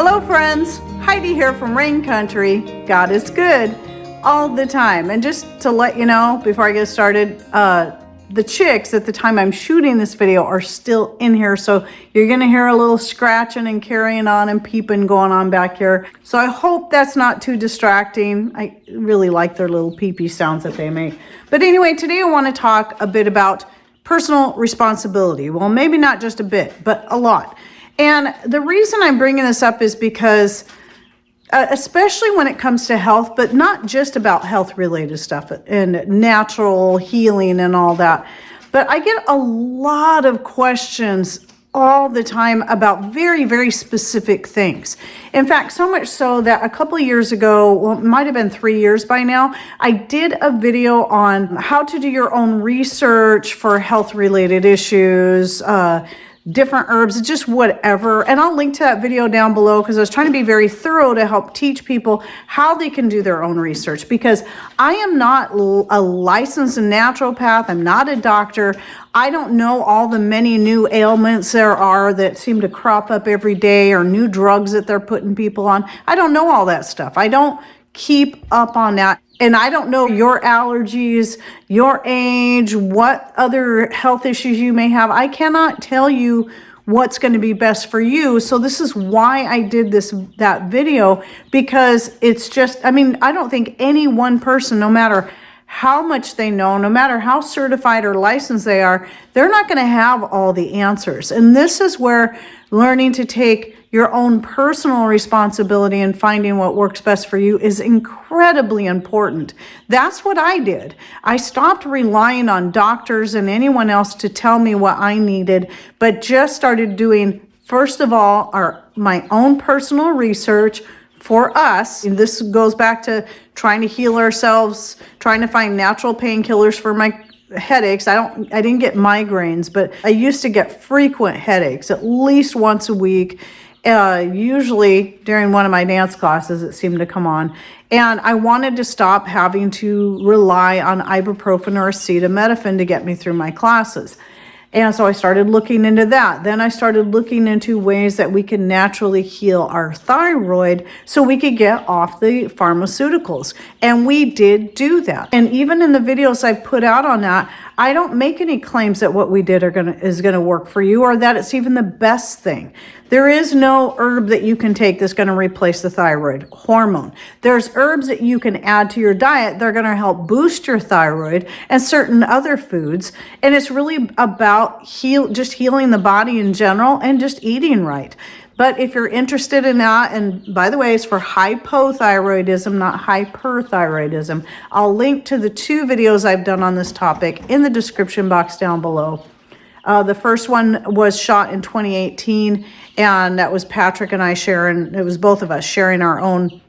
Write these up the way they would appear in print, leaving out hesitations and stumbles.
Hello friends, Heidi here from Rain Country. God is good all the time. And just to let you know, before I get started, the chicks at the time I'm shooting this video are still in here. So you're gonna hear a little scratching and carrying on and peeping going on back here. So I hope that's not too distracting. I really like their little pee-pee sounds that they make. But anyway, today I wanna talk a bit about personal responsibility. Well, maybe not just a bit, but a lot. And the reason I'm bringing this up is because, especially when it comes to health, but not just about health related stuff and natural healing and all that, but I get a lot of questions all the time about very, very specific things. In fact, so much so that a couple of years ago, well, it might have been 3 years by now, I did a video on how to do your own research for health related issues, different herbs, just whatever. And I'll link to that video down below because I was trying to be very thorough to help teach people how they can do their own research, because I am not a licensed naturopath. I'm not a doctor. I don't know all the many new ailments there are that seem to crop up every day, or new drugs that they're putting people on. I don't know all that stuff. I don't keep up on that. And I don't know your allergies, your age, what other health issues you may have. I cannot tell you what's going to be best for you. So this is why I did that video, because it's just, I mean, I don't think any one person, no matter how much they know, no matter how certified or licensed they are, they're not going to have all the answers. And this is where learning to take your own personal responsibility and finding what works best for you is incredibly important. That's what I did. I stopped relying on doctors and anyone else to tell me what I needed, but just started doing, first of all, my own personal research for us. And this goes back to trying to heal ourselves, trying to find natural painkillers for my headaches. I didn't get migraines, but I used to get frequent headaches at least once a week. Usually during one of my dance classes, it seemed to come on. And I wanted to stop having to rely on ibuprofen or acetaminophen to get me through my classes. And so I started looking into that. Then I started looking into ways that we can naturally heal our thyroid so we could get off the pharmaceuticals. And we did do that. And even in the videos I put out on that, I don't make any claims that what we did is gonna work for you, or that it's even the best thing. There is no herb that you can take that's gonna replace the thyroid hormone. There's herbs that you can add to your diet. They're gonna help boost your thyroid, and certain other foods. And it's really about just healing the body in general and just eating right. But if you're interested in that, and by the way, it's for hypothyroidism, not hyperthyroidism. I'll link to the 2 videos I've done on this topic in the description box down below. The first one was shot in 2018, and that was Patrick and I sharing, it was both of us sharing our own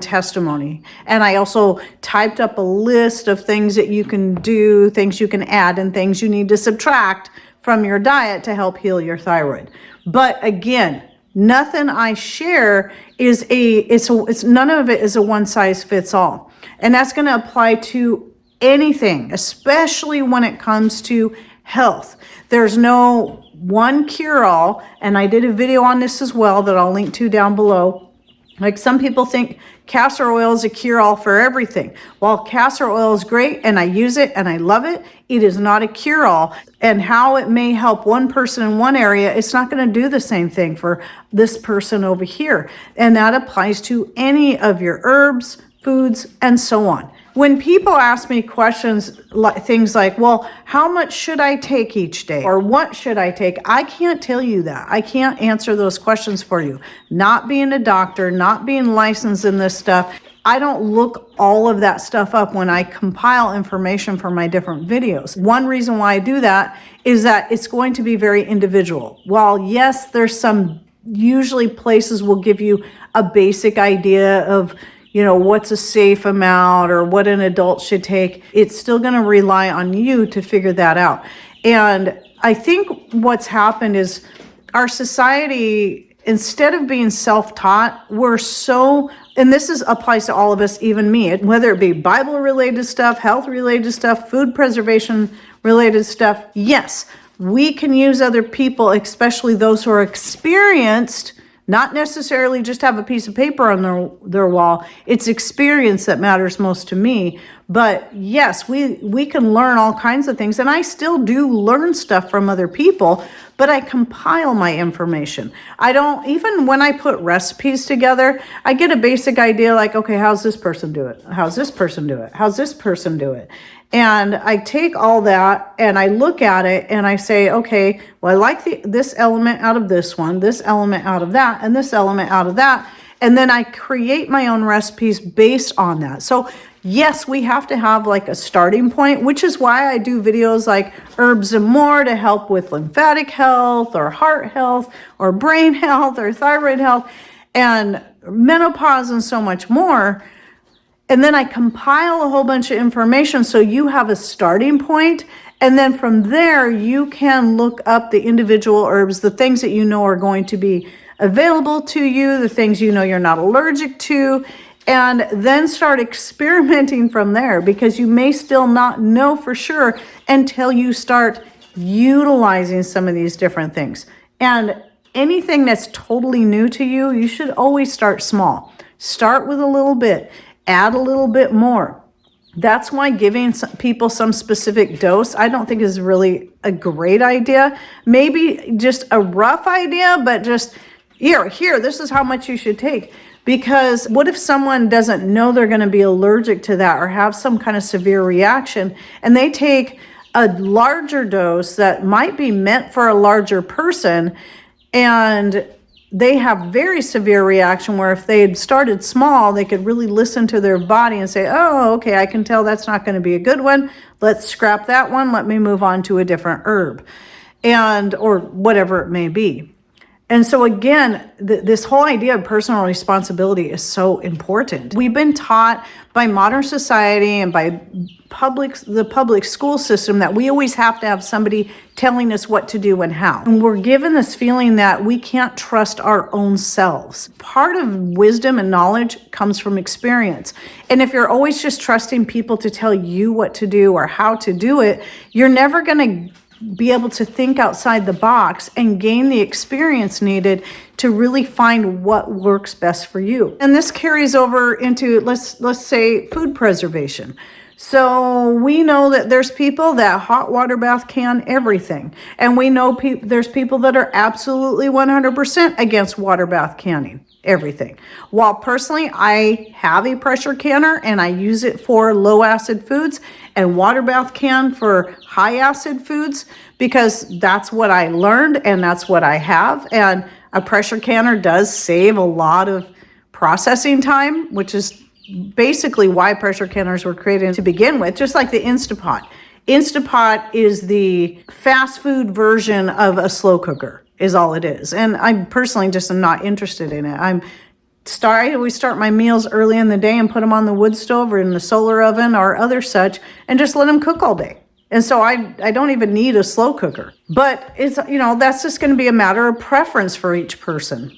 testimony. And I also typed up a list of things that you can do, things you can add, and things you need to subtract from your diet to help heal your thyroid. But again, nothing I share none of it is a one size fits all. And that's going to apply to anything, especially when it comes to health. There's no one cure-all, and I did a video on this as well that I'll link to down below. Like, some people think castor oil is a cure-all for everything. While castor oil is great and I use it and I love it, it is not a cure-all. And how it may help one person in one area, it's not going to do the same thing for this person over here. And that applies to any of your herbs, foods, and so on. When people ask me questions, things like, well, how much should I take each day? Or what should I take? I can't tell you that. I can't answer those questions for you. Not being a doctor, not being licensed in this stuff, I don't look all of that stuff up when I compile information for my different videos. One reason why I do that is that it's going to be very individual. While yes, there's usually places will give you a basic idea of, what's a safe amount or what an adult should take, it's still going to rely on you to figure that out. And I think what's happened is our society, instead of being self-taught, and this applies to all of us, even me, whether it be Bible related stuff, health related stuff, food preservation related stuff, yes, we can use other people, especially those who are experienced Not necessarily just have a piece of paper on their wall. It's experience that matters most to me. But yes, we can learn all kinds of things. And I still do learn stuff from other people, but I compile my information. I don't, even when I put recipes together, I get a basic idea like, okay, how's this person do it? How's this person do it? How's this person do it? And I take all that and I look at it and I say, okay, well, I like this element out of this one, this element out of that, and this element out of that. And then I create my own recipes based on that. So yes, we have to have like a starting point, which is why I do videos like Herbs and More to help with lymphatic health or heart health or brain health or thyroid health and menopause and so much more. And then I compile a whole bunch of information so you have a starting point. And then from there, you can look up the individual herbs, the things that you know are going to be available to you, the things you know you're not allergic to, and then start experimenting from there, because you may still not know for sure until you start utilizing some of these different things. And anything that's totally new to you, you should always start small. Start with a little bit, add a little bit more. That's why giving people some specific dose, I don't think is really a great idea. Maybe just a rough idea, but just here, this is how much you should take. Because what if someone doesn't know they're going to be allergic to that or have some kind of severe reaction, and they take a larger dose that might be meant for a larger person, and they have very severe reaction where if they had started small, they could really listen to their body and say, oh, okay, I can tell that's not going to be a good one. Let's scrap that one. Let me move on to a different herb, or whatever it may be. And so again, this whole idea of personal responsibility is so important. We've been taught by modern society and by the public school system that we always have to have somebody telling us what to do and how. And we're given this feeling that we can't trust our own selves. Part of wisdom and knowledge comes from experience. And if you're always just trusting people to tell you what to do or how to do it, you're never going to be able to think outside the box and gain the experience needed to really find what works best for you. And this carries over into, let's say, food preservation. So we know that there's people that hot water bath can everything. And we know there's people that are absolutely 100% against water bath canning everything. While personally, I have a pressure canner and I use it for low acid foods and water bath can for high acid foods, because that's what I learned and that's what I have. And a pressure canner does save a lot of processing time, which is basically why pressure canners were created to begin with, just like the Instapot. Instapot is the fast food version of a slow cooker, is all it is. And I personally just am not interested in it. I always start my meals early in the day and put them on the wood stove or in the solar oven or other such, and just let them cook all day. And so I don't even need a slow cooker. But it's, that's just going to be a matter of preference for each person.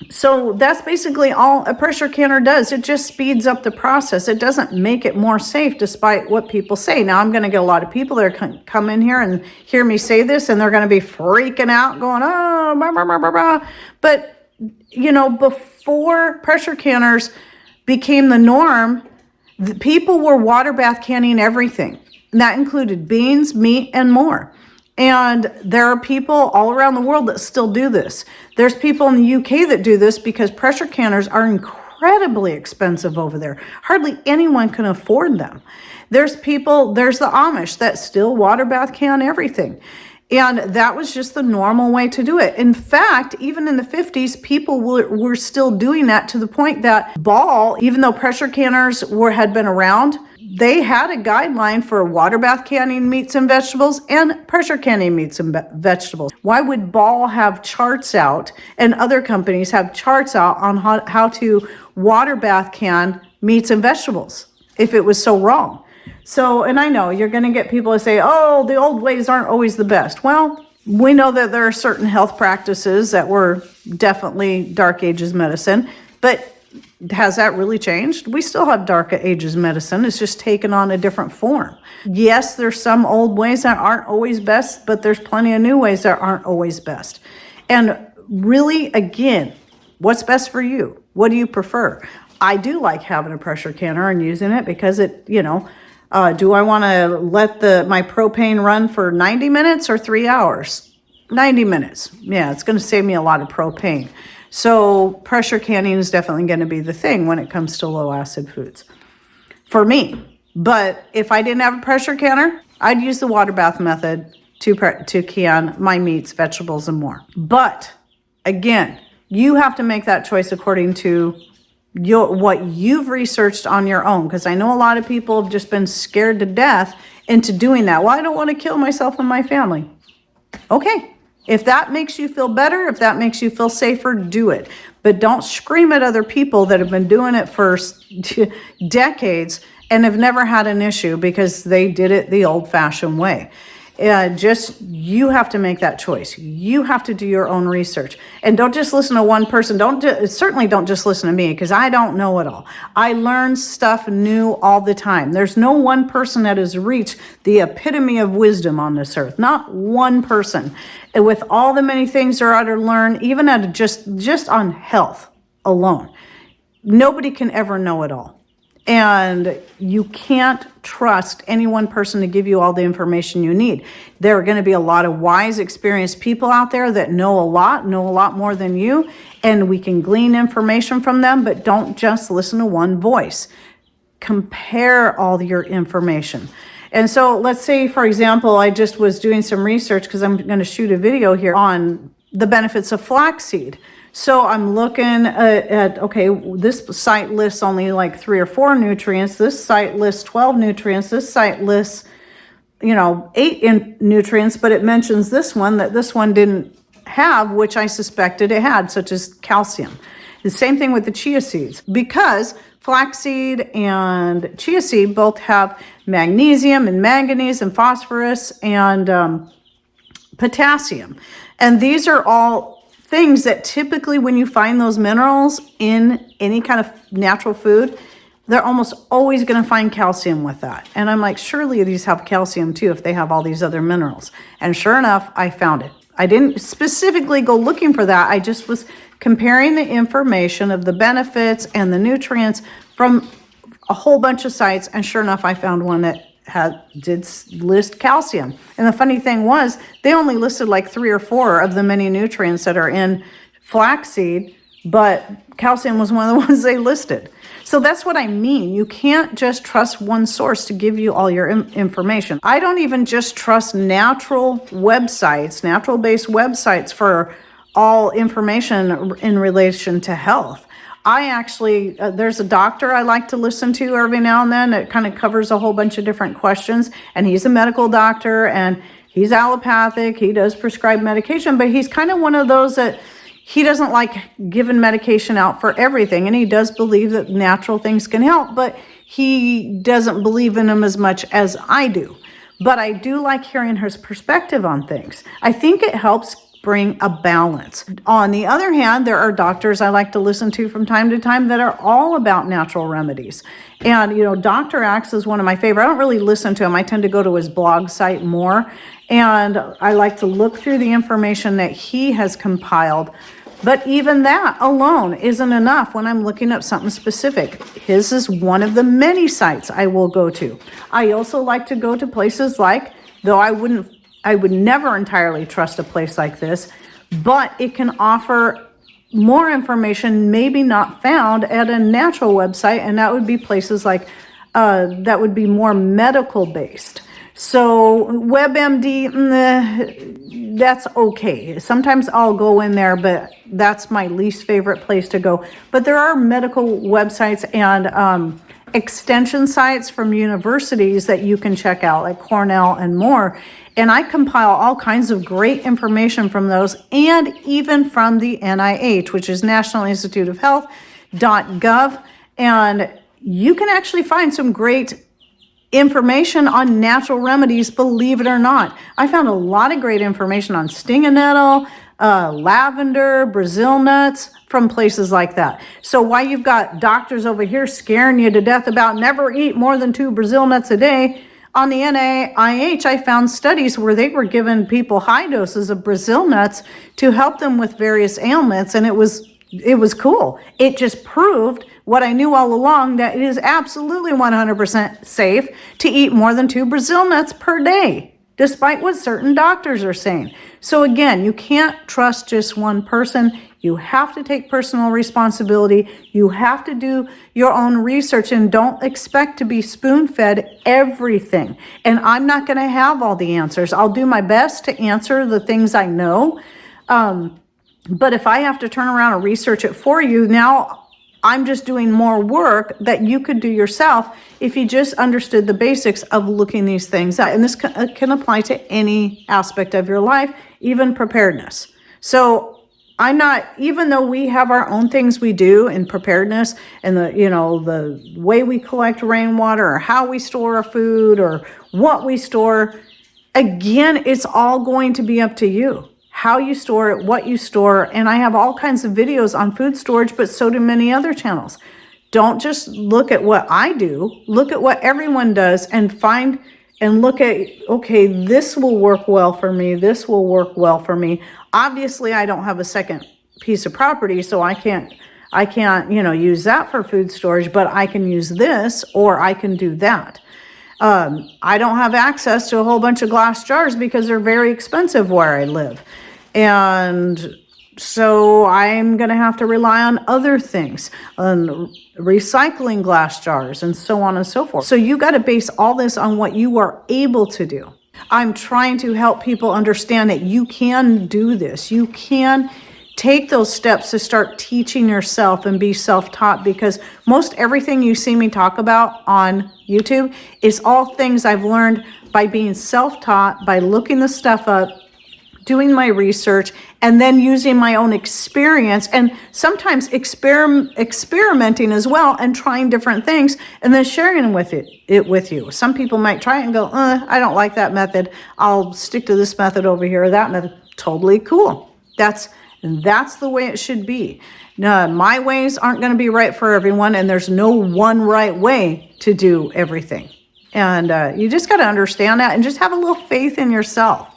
So that's basically all a pressure canner does. It just speeds up the process. It doesn't make it more safe, despite what people say. Now, I'm going to get a lot of people that are come in here and hear me say this, and they're going to be freaking out, going, oh, blah, blah, blah, blah, blah. But, before pressure canners became the norm, people were water bath canning everything. And that included beans, meat, and more. And there are people all around the world that still do this. There's people in the UK that do this because pressure canners are incredibly expensive over there. Hardly anyone can afford them. There's the Amish that still water bath can everything. And that was just the normal way to do it. In fact, even in the 50s, people were still doing that, to the point that Ball, even though pressure canners had been around, they had a guideline for water bath canning meats and vegetables and pressure canning meats and vegetables. Why would Ball have charts out and other companies have charts out on how to water bath can meats and vegetables if it was so wrong? So, and I know you're going to get people to say, oh, the old ways aren't always the best. Well, we know that there are certain health practices that were definitely Dark Ages medicine, but has that really changed? We still have Dark Ages medicine. It's just taken on a different form. Yes, there's some old ways that aren't always best, but there's plenty of new ways that aren't always best. And really, again, What's best for you? What do you prefer? I do like having a pressure canner and using it because it, do I want to let my propane run for 90 minutes or 3 hours? 90 minutes. Yeah, it's going to save me a lot of propane. So pressure canning is definitely going to be the thing when it comes to low acid foods for me. But if I didn't have a pressure canner, I'd use the water bath method to can my meats, vegetables, and more. But again, you have to make that choice according to what you've researched on your own. Because I know a lot of people have just been scared to death into doing that. Well, I don't want to kill myself and my family. Okay. If that makes you feel better, if that makes you feel safer, do it. But don't scream at other people that have been doing it for decades and have never had an issue because they did it the old-fashioned way. You have to make that choice. You have to do your own research. And don't just listen to one person. Certainly don't just listen to me because I don't know it all. I learn stuff new all the time. There's no one person that has reached the epitome of wisdom on this earth. Not one person. And with all the many things there are to learn, even at just on health alone, nobody can ever know it all. And you can't trust any one person to give you all the information you need. There are going to be a lot of wise, experienced people out there that know a lot more than you, and we can glean information from them, but don't just listen to one voice. Compare all your information. And so let's say, for example, I just was doing some research because I'm going to shoot a video here on the benefits of flaxseed. So I'm looking at, okay, this site lists only like 3 or 4 nutrients. This site lists 12 nutrients. This site lists, 8 nutrients, but it mentions this one that this one didn't have, which I suspected it had, such as calcium. The same thing with the chia seeds, because flaxseed and chia seed both have magnesium and manganese and phosphorus and potassium. And these are all things that typically when you find those minerals in any kind of natural food, they're almost always going to find calcium with that. And I'm like, surely these have calcium too if they have all these other minerals. And sure enough, I found it. I didn't specifically go looking for that. I just was comparing the information of the benefits and the nutrients from a whole bunch of sites. And sure enough, I found one that did list calcium. And the funny thing was, they only listed like 3 or 4 of the many nutrients that are in flaxseed, but calcium was one of the ones they listed. So that's what I mean. You can't just trust one source to give you all your information. I don't even just trust natural-based websites for all information in relation to health. I actually, there's a doctor I like to listen to every now and then that kind of covers a whole bunch of different questions. And he's a medical doctor and he's allopathic. He does prescribe medication, but he's kind of one of those that he doesn't like giving medication out for everything. And he does believe that natural things can help, but he doesn't believe in them as much as I do. But I do like hearing his perspective on things. I think it helps bring a balance. On the other hand, there are doctors I like to listen to from time to time that are all about natural remedies. And, Dr. Axe is one of my favorite. I don't really listen to him. I tend to go to his blog site more. And I like to look through the information that he has compiled. But even that alone isn't enough when I'm looking up something specific. His is one of the many sites I will go to. I also like to go to places like, though I would never entirely trust a place like this, but it can offer more information maybe not found at a natural website, and that would be places like, that would be more medical based. So WebMD, that's okay. Sometimes I'll go in there, but that's my least favorite place to go. But there are medical websites and extension sites from universities that you can check out, like Cornell and more. And I compile all kinds of great information from those, and even from the NIH, which is National Institute of Health.gov. And you can actually find some great information on natural remedies, believe it or not. I found a lot of great information on stinging nettle, lavender, Brazil nuts, from places like that. So while you've got doctors over here scaring you to death about never eat more than 2 Brazil nuts a day, on the NIH, I found studies where they were giving people high doses of Brazil nuts to help them with various ailments, and it was it was cool. It just proved what I knew all along, that it is absolutely 100% safe to eat more than 2 Brazil nuts per day, despite what certain doctors are saying. So again, you can't trust just one person. You have to take personal responsibility. You have to do your own research, and don't expect to be spoon-fed everything. And I'm not going to have all the answers. I'll do my best to answer the things I know. But if I have to turn around and research it for you, now I'm just doing more work that you could do yourself if you just understood the basics of looking these things up. And this can apply to any aspect of your life, even preparedness. So I'm not, even though we have our own things we do in preparedness, and the way we collect rainwater, or how we store our food, or what we store, again, it's all going to be up to you. How you store it, what you store. And I have all kinds of videos on food storage, but so do many other channels. Don't just look at what I do, look at what everyone does, and find and look at, okay, this will work well for me, this will work well for me. Obviously, I don't have a second piece of property, so I can't use that for food storage, but I can use this, or I can do that. I don't have access to a whole bunch of glass jars because they're very expensive where I live. And so I'm going to have to rely on other things, on recycling glass jars and so on and so forth. So you got to base all this on what you are able to do. I'm trying to help people understand that you can do this. You can take those steps to start teaching yourself and be self-taught, because most everything you see me talk about on YouTube is all things I've learned by being self-taught, by looking the stuff up, doing my research, and then using my own experience, and sometimes experimenting as well, and trying different things, and then sharing it with you. Some people might try it and go, I don't like that method. I'll stick to this method over here, or that method. Totally cool. That's the way it should be. Now, my ways aren't going to be right for everyone, and there's no one right way to do everything. And you just got to understand that, and just have a little faith in yourself.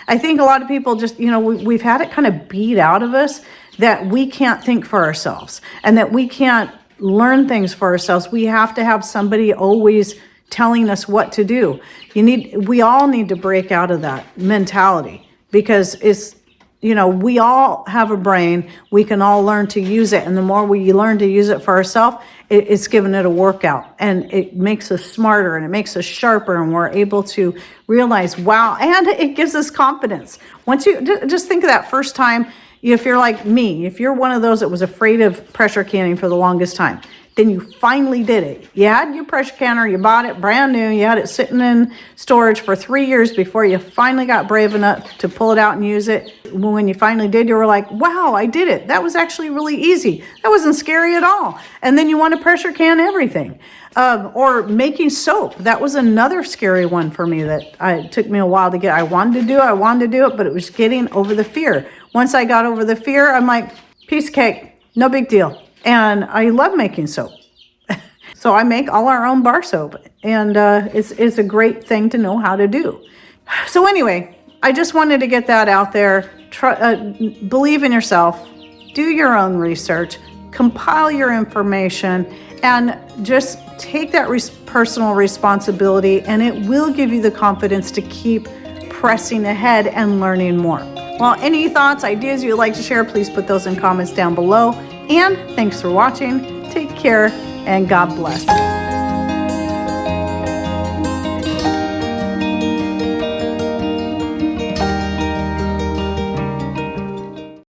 I think a lot of people just, we've had it kind of beat out of us that we can't think for ourselves, and that we can't learn things for ourselves. We have to have somebody always telling us what to do. We all need to break out of that mentality, because it's, we all have a brain. We can all learn to use it. And the more we learn to use it for ourselves, it's giving it a workout. And it makes us smarter, and it makes us sharper, and we're able to realize, wow, and it gives us confidence. Once you just think of that first time, if you're like me, if you're one of those that was afraid of pressure canning for the longest time, then you finally did it. You had your pressure canner, you bought it brand new, you had it sitting in storage for 3 years before you finally got brave enough to pull it out and use it. When you finally did, you were like, wow, I did it. That was actually really easy. That wasn't scary at all. And then you want to pressure can everything. Or making soap. That was another scary one for me that it took me a while to get. I wanted to do it, but it was getting over the fear. Once I got over the fear, I'm like, piece of cake, no big deal. And I love making soap. So I make all our own bar soap, and it's a great thing to know how to do. So anyway, I just wanted to get that out there. Believe in yourself, do your own research, compile your information, and just take that personal responsibility, and it will give you the confidence to keep pressing ahead and learning more. Well, any thoughts, ideas you'd like to share, please put those in comments down below. And thanks for watching. Take care, and God bless.